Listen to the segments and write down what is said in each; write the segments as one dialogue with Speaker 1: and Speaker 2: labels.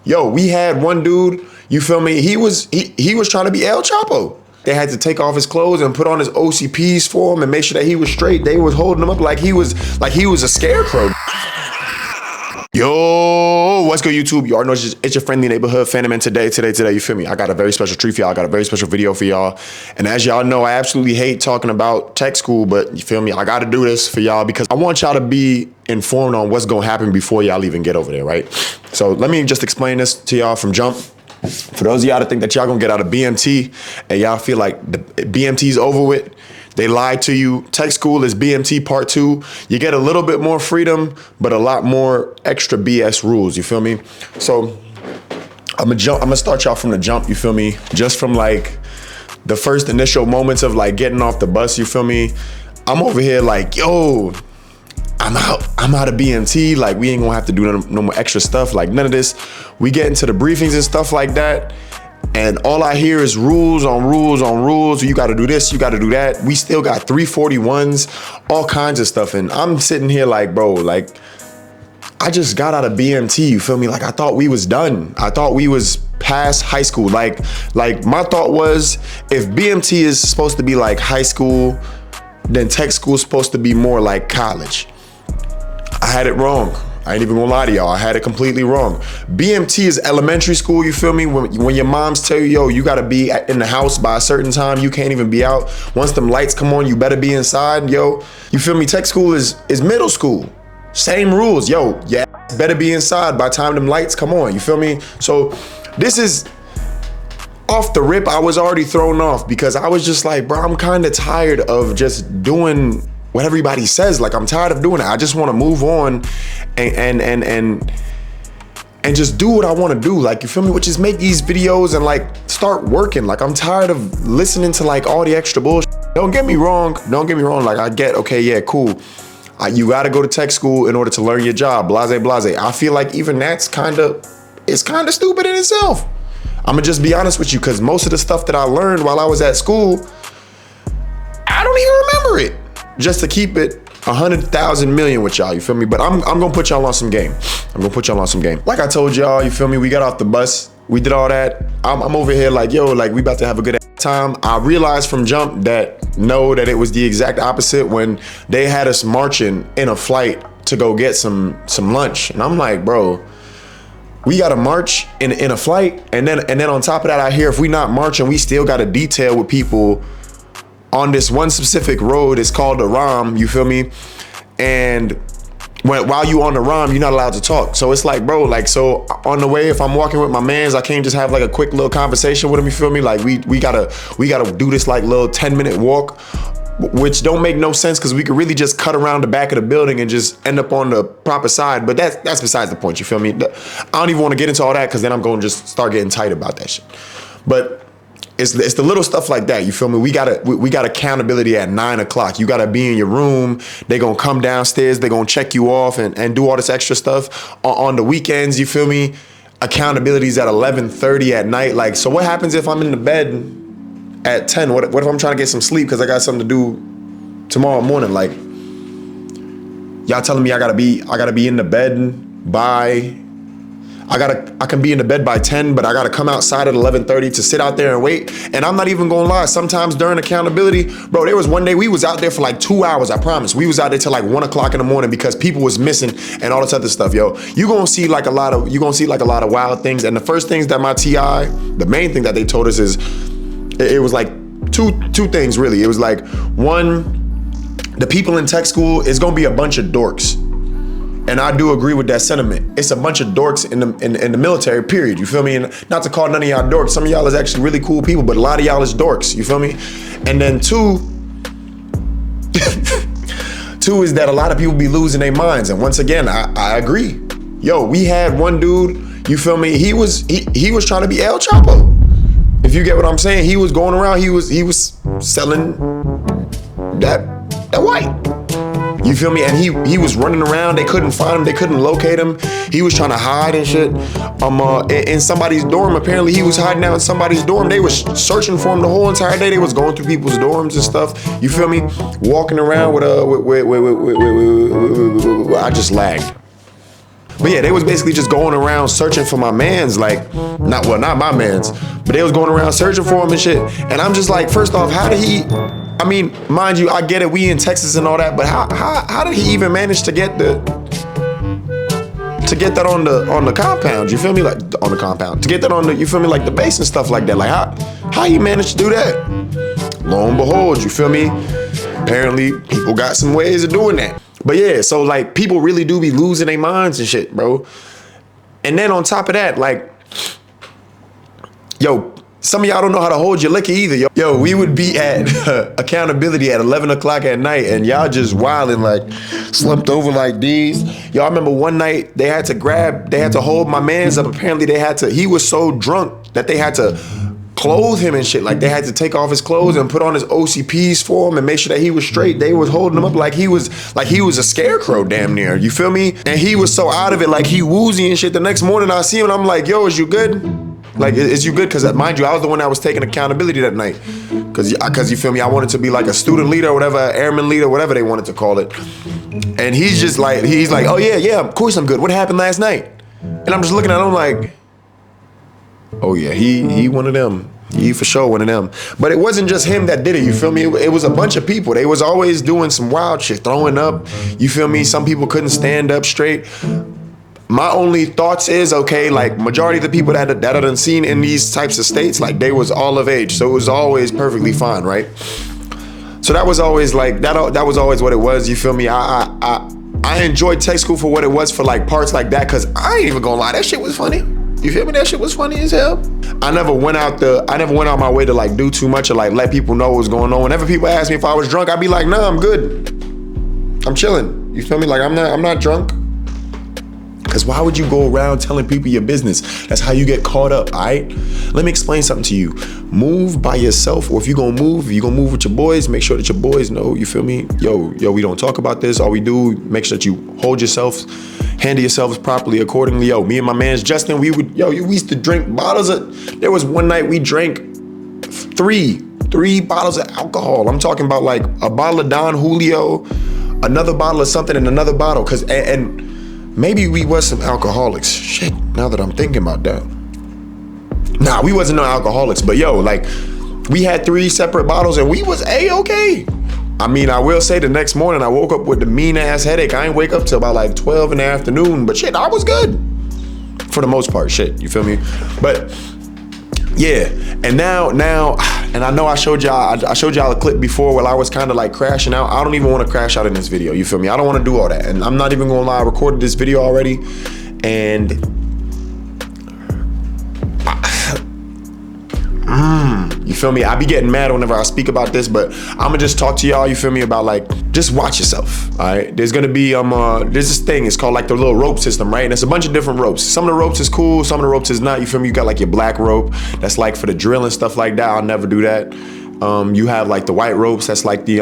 Speaker 1: Yo, we had one dude, you feel me? He was trying to be El Chapo. They had to take off his clothes and put on his OCPs for him and make sure that he was straight. They was holding him up like he was a scarecrow. Yo, what's good, YouTube? You already know it's your friendly neighborhood Phantom, and today, you feel me? I got a very special treat for y'all. I got a very special video for y'all. And as y'all know, I absolutely hate talking about tech school, but you feel me? I got to do this for y'all because I want y'all to be informed on what's going to happen before y'all even get over there, right? So let me just explain this to y'all from jump. For those of y'all that think that y'all gonna get out of BMT and y'all feel like the BMT's over with, they lied to you. Tech school is BMT part 2. You get a little bit more freedom, but a lot more extra BS rules, you feel me? So I'm gonna start y'all from the jump, you feel me? Just from like the first initial moments of like getting off the bus, you feel me? I'm over here like, yo, I'm out of BMT. Like, we ain't gonna have to do no more extra stuff. Like, none of this. We get into the briefings and stuff like that, and all I hear is rules on rules on rules. You gotta do this, you gotta do that. We still got 341s, all kinds of stuff. And I'm sitting here like, bro, like, I just got out of BMT, you feel me? Like, I thought we was done. I thought we was past high school. Like my thought was, if BMT is supposed to be like high school, then tech school is supposed to be more like college. I had it wrong. I ain't even gonna lie to y'all. I had it completely wrong. BMT is elementary school, you feel me? When your moms tell you, yo, you gotta be in the house by a certain time, you can't even be out. Once them lights come on, you better be inside, yo. You feel me? Tech school is middle school. Same rules, yo. Yeah, better be inside by the time them lights come on, you feel me? So this is, off the rip, I was already thrown off because I was just like, bro, I'm kind of tired of just doing what everybody says. Like, I'm tired of doing it. I just want to move on and just do what I want to do. Like, you feel me? Which is make these videos and like start working. Like, I'm tired of listening to like all the extra bullshit. Don't get me wrong. Like, I get, okay, yeah, cool. You got to go to tech school in order to learn your job. Blase, blase. I feel like even that's kind of stupid in itself. I'm gonna just be honest with you, because most of the stuff that I learned while I was at school, I don't even remember it. Just to keep it 100,000 million with y'all, you feel me? But I'm gonna put y'all on some game. Like I told y'all, you feel me? We got off the bus, we did all that. I'm over here like, yo, like, we about to have a good time. I realized from jump that it was the exact opposite when they had us marching in a flight to go get some lunch. And I'm like, bro, we gotta march in a flight, and then on top of that, I hear if we not marching, we still gotta detail with people on this one specific road. It's called the ROM, you feel me? And while you on the ROM, you're not allowed to talk. So it's like, bro, like, so on the way, if I'm walking with my mans, I can't just have like a quick little conversation with them, you feel me? Like, we gotta do this like little 10-minute walk, which don't make no sense because we could really just cut around the back of the building and just end up on the proper side. But that's besides the point, you feel me? I don't even want to get into all that because then I'm going to just start getting tight about that shit. But it's the little stuff like that, you feel me? We got accountability at 9 o'clock. You gotta be in your room. They gonna come downstairs, they gonna check you off and do all this extra stuff. On the weekends, you feel me? Accountability's at 11:30 at night. Like, so what happens if I'm in the bed at 10? What if I'm trying to get some sleep because I got something to do tomorrow morning? Like, y'all telling me I gotta be in the bed by, I can be in the bed by 10, but I gotta come outside at 11:30 to sit out there and wait. And I'm not even gonna lie, sometimes during accountability, bro, there was one day we was out there for like 2 hours, I promise. We was out there till like 1 o'clock in the morning because people was missing and all this other stuff, yo. You gonna see like a lot of wild things. And the first things that my TI, the main thing that they told us is, it was like two things really. It was like, one, the people in tech school is gonna be a bunch of dorks. And I do agree with that sentiment. It's a bunch of dorks in the military, period. You feel me? And not to call none of y'all dorks. Some of y'all is actually really cool people, but a lot of y'all is dorks. You feel me? And then two is that a lot of people be losing their minds. And once again, I agree. Yo, we had one dude, you feel me? He was trying to be El Chapo. If you get what I'm saying, he was going around, he was selling that white. You feel me? And he was running around. They couldn't find him. They couldn't locate him. He was trying to hide and shit. In somebody's dorm. Apparently, he was hiding out in somebody's dorm. They was searching for him the whole entire day. They was going through people's dorms and stuff. You feel me? Walking around with I just lagged. But yeah, they was basically just going around searching for my mans, like, not my mans, but they was going around searching for him and shit. And I'm just like, first off, how did he, I mean, mind you, I get it, we in Texas and all that, but how did he even manage to get that on the compound? You feel me? Like on the compound. To get that on the, you feel me, like the base and stuff like that. Like how you managed to do that? Lo and behold, you feel me? Apparently people got some ways of doing that. But yeah, so like people really do be losing their minds and shit, bro. And then on top of that, like, yo, some of y'all don't know how to hold your liquor either. Yo, we would be at accountability at 11 o'clock at night and y'all just wilding, like slumped over like these. Y'all remember one night they had to hold my mans up. Apparently he was so drunk that they had to clothe him and shit. Like they had to take off his clothes and put on his OCPs for him and make sure that he was straight. They was holding him up like he was a scarecrow damn near. You feel me? And he was so out of it, like he woozy and shit. The next morning I see him and I'm like, yo, is you good? Like, is you good? Because mind you, I was the one that was taking accountability that night. Because you feel me? I wanted to be like a student leader or whatever, airman leader, whatever they wanted to call it. And he's like, oh yeah, of course I'm good. What happened last night? And I'm just looking at him like, oh yeah, he one of them. He for sure one of them. But it wasn't just him that did it, you feel me? It was a bunch of people. They was always doing some wild shit, throwing up, you feel me? Some people couldn't stand up straight. My only thoughts is, okay, like majority of the people that I done seen in these types of states, like they was all of age. So it was always perfectly fine, right? So that was always like, that was always what it was, you feel me? I enjoyed tech school for what it was, for like parts like that, cause I ain't even gonna lie, that shit was funny. You feel me? That shit was funny as hell. I never went out my way to like do too much or like let people know what was going on. Whenever people ask me if I was drunk, I'd be like, nah, I'm good. I'm chilling. You feel me? Like I'm not drunk. Cause why would you go around telling people your business? That's how you get caught up, all right? Let me explain something to you. Move by yourself, or if you're gonna move with your boys, make sure that your boys know, you feel me? Yo, we don't talk about this. All we do, make sure that you hold yourself, handle yourselves properly accordingly. Yo, me and my man's Justin, we used to drink bottles of, there was one night we drank three bottles of alcohol. I'm talking about like a bottle of Don Julio, another bottle of something, and another bottle, and maybe we was some alcoholics. Shit, now that I'm thinking about that. Nah, we wasn't no alcoholics, but yo, like, we had 3 separate bottles and we was A-okay. I mean, I will say the next morning I woke up with the mean ass headache. I ain't wake up till about like 12 in the afternoon, but shit, I was good. For the most part, shit, you feel me? But yeah, and now, and I know I showed y'all a clip before where I was kind of like crashing out. I don't even want to crash out in this video, you feel me? I don't want to do all that. And I'm not even gonna lie, I recorded this video already, and you feel me? I be getting mad whenever I speak about this, but I'ma just talk to y'all, you feel me, about like, just watch yourself, all right? There's gonna be, there's this thing, it's called like the little rope system, right? And it's a bunch of different ropes. Some of the ropes is cool, some of the ropes is not, you feel me? You got like your black rope, that's like for the drill and stuff like that. I'll never do that. You have like the white ropes, that's like the,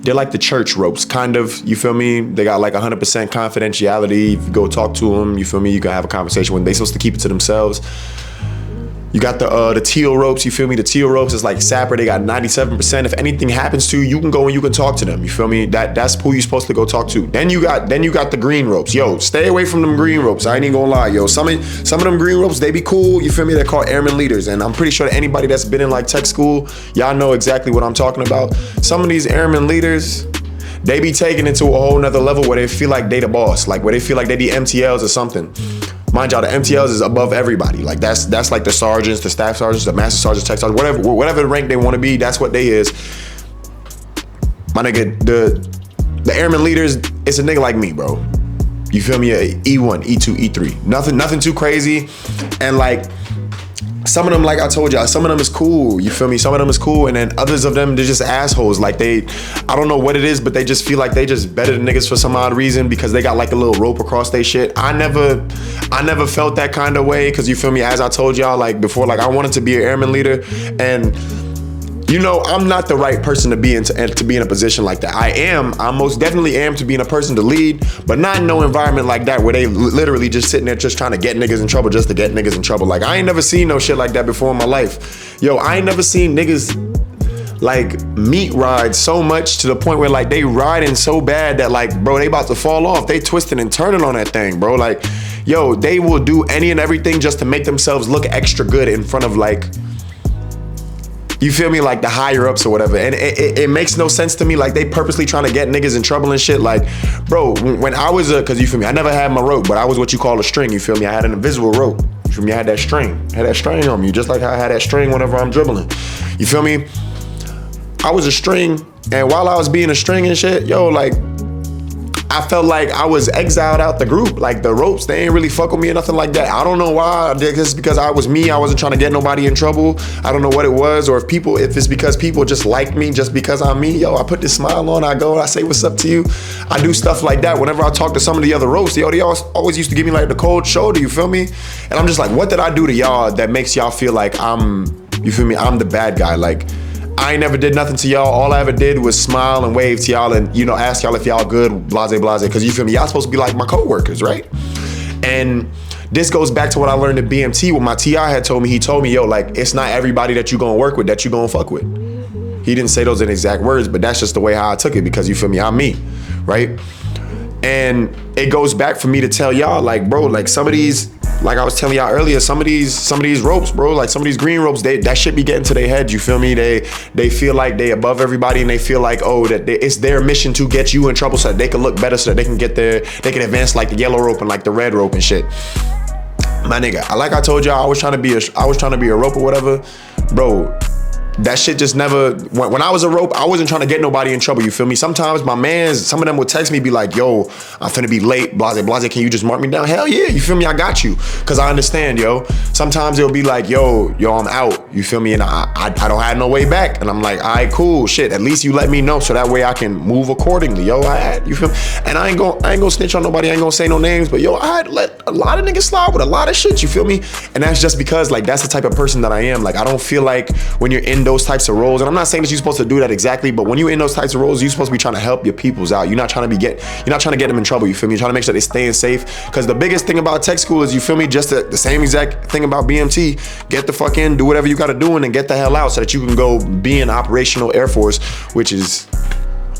Speaker 1: they're like the church ropes, kind of, you feel me? They got like 100% confidentiality. If you go talk to them, you feel me? You can have a conversation with them. They supposed to keep it to themselves. You got the teal ropes, you feel me? The teal ropes is like sapper, they got 97%. If anything happens to you, you can go and you can talk to them, you feel me? That's who you're supposed to go talk to. Then you got the green ropes. Yo, stay away from them green ropes. I ain't even gonna lie, yo. Some of them green ropes, they be cool, you feel me? They're called airman leaders. And I'm pretty sure that anybody that's been in like tech school, y'all know exactly what I'm talking about. Some of these airman leaders, they be taken into a whole nother level where they feel like they the boss, like where they feel like they the MTLs or something. Mind y'all, the MTLs is above everybody. Like that's like the sergeants, the staff sergeants, the master sergeants, tech sergeants, whatever the rank they want to be, that's what they is. My nigga, the airman leaders, it's a nigga like me, bro. You feel me? E1, E2, E3. Nothing too crazy. And like, some of them, like I told y'all, some of them is cool, you feel me? Some of them is cool, and then others of them, they're just assholes. Like I don't know what it is, but they just feel like they just better than niggas for some odd reason because they got like a little rope across their shit. I never felt that kind of way, because you feel me, as I told y'all like before, like I wanted to be an airman leader, and you know, I'm not the right person to be in a position like that. I most definitely am to be in a person to lead, but not in no environment like that where they literally just sitting there just trying to get niggas in trouble just to get niggas in trouble. Like I ain't never seen no shit like that before in my life. Yo, I ain't never seen niggas like meat ride so much to the point where like they riding so bad that like, bro, they about to fall off. They twisting and turning on that thing, bro. Like, yo, they will do any and everything just to make themselves look extra good in front of like, you feel me, like the higher ups or whatever. And it makes no sense to me. Like they purposely trying to get niggas in trouble and shit. Like, bro, when I was cause you feel me, I never had my rope, but I was what you call a string, you feel me? I had an invisible rope. You feel me? I had that string. I had that string on me, just like how I had that string whenever I'm dribbling. You feel me? I was a string, and while I was being a string and shit, yo, like, I felt like I was exiled out the group. Like the ropes, they ain't really fuck with me or nothing like that. I don't know why. I did this because I was me. I wasn't trying to get nobody in trouble. I don't know what it was, or if it's because people just like me just because I'm me. Yo, I put this smile on, I go and I say what's up to you. I do stuff like that. Whenever I talk to some of the other ropes, yo, they always used to give me like the cold shoulder, you feel me? And I'm just like, what did I do to y'all that makes y'all feel like you feel me, I'm the bad guy? Like, I ain't never did nothing to y'all. All I ever did was smile and wave to y'all and, you know, ask y'all if y'all good, blase, blase. Because you feel me, y'all supposed to be like my coworkers, right? And this goes back to what I learned at BMT. What my TI had told me. He told me, yo, like, it's not everybody that you gonna work with that you gonna fuck with. He didn't say those in exact words, but that's just the way how I took it because you feel me, I'm me, right? And it goes back for me to tell y'all, like, bro, like some of these, like I was telling y'all earlier, some of these ropes, bro, like some of these green ropes, that shit be getting to their head, you feel me? They feel like they above everybody and they feel like, oh, that it's their mission to get you in trouble so that they can look better, so that they can advance like the yellow rope and like the red rope and shit. My nigga, like I told y'all, I was trying to be a rope or whatever, bro. That shit just never, when I was a rope, I wasn't trying to get nobody in trouble, you feel me? Sometimes my mans, some of them would text me, be like, yo, I'm finna be late, blase, blase, can you just mark me down? Hell yeah, you feel me? I got you. Cause I understand, yo. Sometimes it'll be like, yo, I'm out, you feel me? And I don't have no way back. And I'm like, all right, cool, shit, at least you let me know so that way I can move accordingly, yo. You feel me? And I ain't gonna snitch on nobody, I ain't gonna say no names, but yo, I had let a lot of niggas slide with a lot of shit, you feel me? And that's just because, like, that's the type of person that I am. Like, I don't feel like when you're in those types of roles, and I'm not saying that you're supposed to do that exactly, but when you're in those types of roles, you're supposed to be trying to help your peoples out. You're not trying to get them in trouble, you feel me? You're trying to make sure they're staying safe. Because the biggest thing about tech school is, you feel me, just the same exact thing about BMT. Get the fuck in, do whatever you gotta do, and then get the hell out so that you can go be in operational Air Force, which is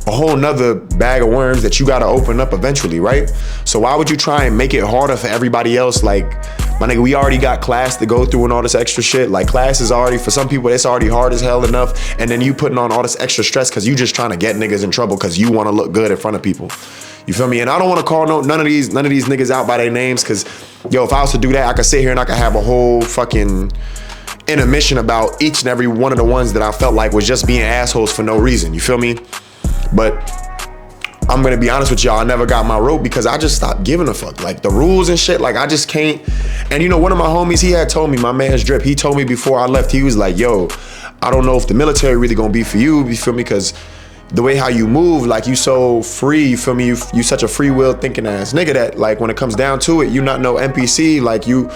Speaker 1: a whole nother bag of worms that you gotta open up eventually, right? So why would you try and make it harder for everybody else? Like, my nigga, we already got class to go through and all this extra shit. Like, class is already, for some people, it's already hard as hell enough. And then you putting on all this extra stress because you just trying to get niggas in trouble because you want to look good in front of people. You feel me? And I don't want to call none of these niggas out by their names because, yo, if I was to do that, I could sit here and I could have a whole fucking intermission about each and every one of the ones that I felt like was just being assholes for no reason. You feel me? But I'm gonna be honest with y'all, I never got my rope because I just stopped giving a fuck. Like the rules and shit, like I just can't. And you know, one of my homies, he had told me, my man's Drip, he told me before I left, he was like, yo, I don't know if the military really gonna be for you feel me? Because the way how you move, like you so free, you feel me? You such a free will thinking ass nigga that like when it comes down to it, you not no NPC, like you,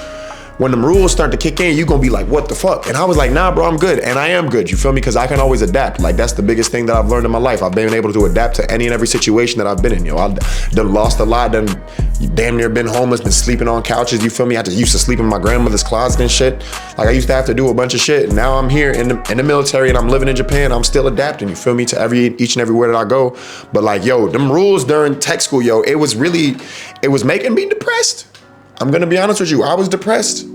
Speaker 1: when them rules start to kick in, you gonna be like, what the fuck? And I was like, nah, bro, I'm good. And I am good, you feel me? Because I can always adapt. Like, that's the biggest thing that I've learned in my life. I've been able to adapt to any and every situation that I've been in, yo. I've done lost a lot, done damn near been homeless, been sleeping on couches, you feel me? I just used to sleep in my grandmother's closet and shit. Like, I used to have to do a bunch of shit. And now I'm here in the military and I'm living in Japan. I'm still adapting, you feel me? To each and everywhere that I go. But like, yo, them rules during tech school, yo, it was making me depressed. I'm gonna be honest with you, I was depressed.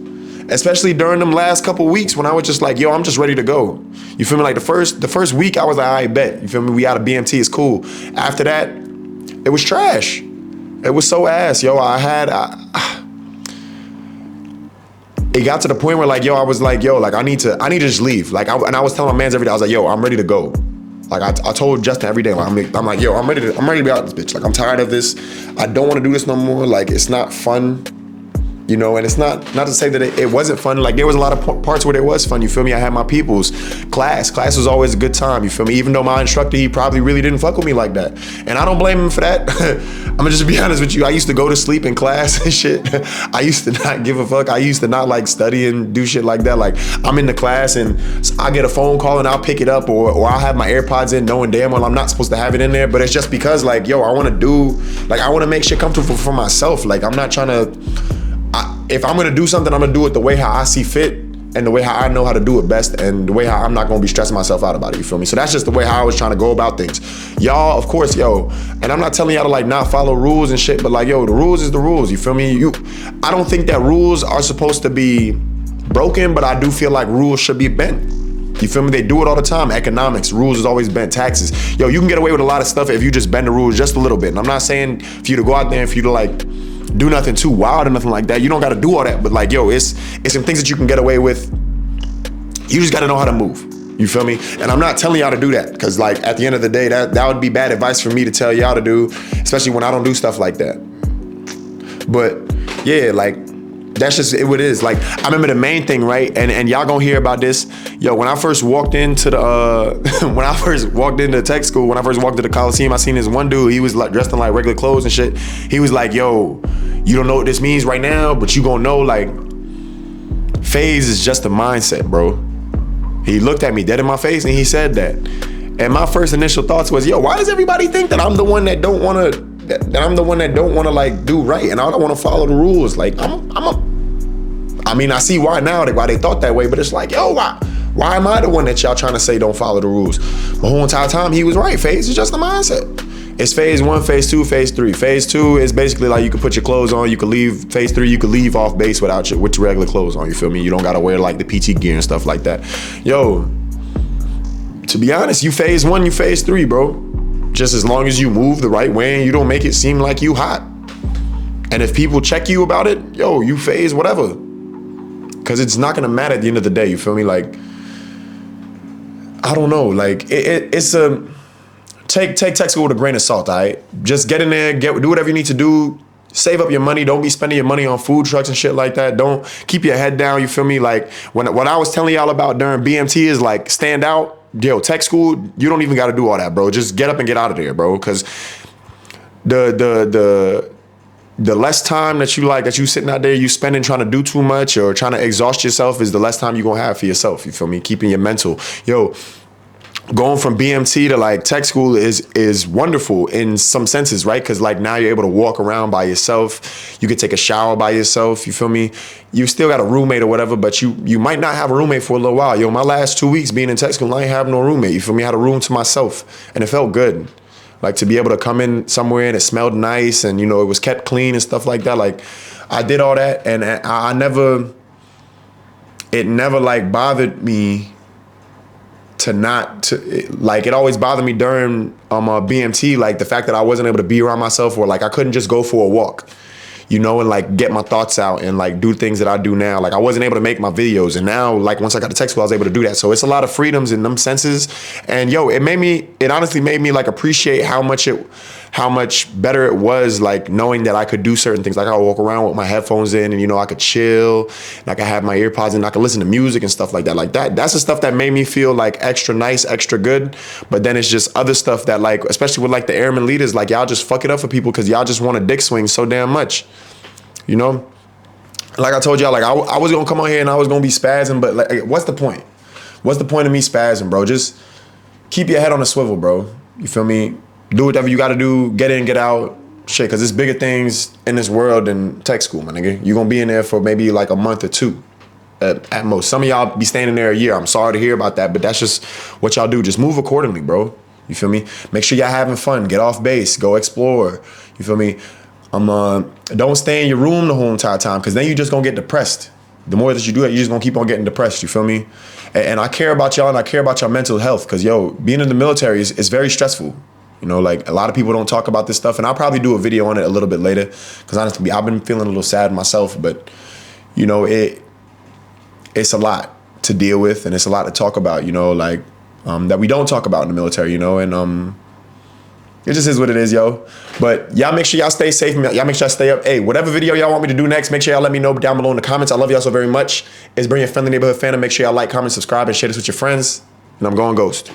Speaker 1: Especially during them last couple weeks when I was just like, yo, I'm just ready to go. You feel me? Like the first week I was like, I bet. You feel me? We out of BMT, it's cool. After that, it was trash. It was so ass, yo. It got to the point where like, yo, I was like, yo, like I need to just leave. Like, and I was telling my mans every day, I was like, yo, I'm ready to go. Like I told Justin every day, like, I'm like, yo, I'm ready to be out of this bitch. Like, I'm tired of this. I don't want to do this no more. Like, it's not fun. You know, and it's not to say that it wasn't fun. Like, there was a lot of parts where it was fun, you feel me? I had my peoples. Class was always a good time, you feel me? Even though my instructor, he probably really didn't fuck with me like that. And I don't blame him for that. I'm gonna just be honest with you. I used to go to sleep in class and shit. I used to not give a fuck. I used to not like study and do shit like that. Like, I'm in the class and I get a phone call and I'll pick it up or I'll have my AirPods in knowing damn well I'm not supposed to have it in there. But it's just because like, yo, I wanna make shit comfortable for myself. Like, I'm not trying to, if I'm gonna do something, I'm gonna do it the way how I see fit. and the way how I know how to do it best, and the way how I'm not gonna be stressing myself out about it, you feel me? So that's just the way how I was trying to go about things. Y'all, of course, yo, and I'm not telling y'all to like not follow rules and shit, but like, yo, the rules is the rules, you feel me? I don't think that rules are supposed to be broken, but I do feel like rules should be bent. You feel me? They do it all the time. Economics, rules is always bent. Taxes. Yo, you can get away with a lot of stuff if you just bend the rules just a little bit. And I'm not saying for you to go out there and for you to like do nothing too wild or nothing like that. You don't got to do all that. But like, yo, it's some things that you can get away with. You just got to know how to move. You feel me? And I'm not telling y'all to do that, because like at the end of the day, that would be bad advice for me to tell y'all to do, especially when I don't do stuff like that. But yeah, like, that's just what it is. Like, I remember the main thing, right? And y'all gonna hear about this. Yo, when I first walked into tech school, when I first walked to the Coliseum, I seen this one dude. He was like dressed in like regular clothes and shit. He was like, yo, you don't know what this means right now, but you gonna know, like, phase is just a mindset, bro. He looked at me dead in my face and he said that. And my first initial thoughts was, yo, why does everybody think that I'm the one that don't wanna like do right, and I don't want to follow the rules? Like, I mean, I see why now, why they thought that way, but it's like, yo, why am I the one that y'all trying to say don't follow the rules? The whole entire time he was right. Phase is just a mindset. It's phase 1, phase 2, phase 3. Phase 2 is basically like you can put your clothes on, you can leave. Phase 3, you can leave off base with your regular clothes on, you feel me? You don't gotta wear like the PT gear and stuff like that. Yo, to be honest, you phase 1, you phase 3, bro. Just as long as you move the right way and you don't make it seem like you hot. And if people check you about it, yo, you phase whatever. Cause it's not gonna matter at the end of the day, you feel me? Like, I don't know, like it's a, take tech school with a grain of salt, all right? Just get in there, do whatever you need to do. Save up your money. Don't be spending your money on food trucks and shit like that. Don't keep your head down, you feel me? Like, what I was telling y'all about during BMT is like, stand out. Yo, tech school, you don't even got to do all that, bro. Just get up and get out of there, bro. Because the less time that you sitting out there, you spending trying to do too much or trying to exhaust yourself, is the less time you're going to have for yourself. You feel me? Keeping your mental. Yo, going from BMT to like tech school is wonderful in some senses, right? Because like now you're able to walk around by yourself. You can take a shower by yourself. You feel me? You still got a roommate or whatever, but you might not have a roommate for a little while. Yo, my last 2 weeks being in tech school, I ain't have no roommate. You feel me? I had a room to myself, and it felt good. Like, to be able to come in somewhere and it smelled nice, and you know, it was kept clean and stuff like that. Like, I did all that, and it never like bothered me it always bothered me during BMT, like the fact that I wasn't able to be around myself, or like I couldn't just go for a walk, you know, and like get my thoughts out and like do things that I do now. Like, I wasn't able to make my videos, and now like once I got to tech school, I was able to do that. So it's a lot of freedoms in them senses, and yo, it honestly made me like appreciate how much better it was, like knowing that I could do certain things. Like, I would walk around with my headphones in, and you know, I could chill, and I could have my earpods in, and I could listen to music and stuff like that. Like that's the stuff that made me feel like extra nice, extra good. But then it's just other stuff that, like, especially with like the airman leaders, like y'all just fuck it up for people because y'all just want to dick swing so damn much, you know? Like I told y'all, like I was gonna come on here and I was gonna be spazzing, but like, what's the point? What's the point of me spazzing, bro? Just keep your head on a swivel, bro. You feel me? Do whatever you gotta do, get in, get out, shit, cause there's bigger things in this world than tech school, my nigga. You're gonna be in there for maybe like a month or two at most. Some of y'all be staying in there a year. I'm sorry to hear about that, but that's just what y'all do. Just move accordingly, bro. You feel me? Make sure y'all having fun. Get off base, go explore. You feel me? Don't stay in your room the whole entire time, cause then you just gonna get depressed. The more that you do it, you're just gonna keep on getting depressed, you feel me? And I care about y'all, and I care about your mental health, cause yo, being in the military is very stressful. You know, like, a lot of people don't talk about this stuff, and I'll probably do a video on it a little bit later, because honestly, I've been feeling a little sad myself, but you know, it's a lot to deal with, and it's a lot to talk about, you know, like, that we don't talk about in the military, you know, and it just is what it is, yo. But y'all make sure y'all stay safe, y'all make sure y'all stay up. Hey, whatever video y'all want me to do next, make sure y'all let me know down below in the comments. I love y'all so very much. It's Bring Your Friendly Neighborhood Fan, and make sure y'all like, comment, subscribe, and share this with your friends, and I'm going Ghost.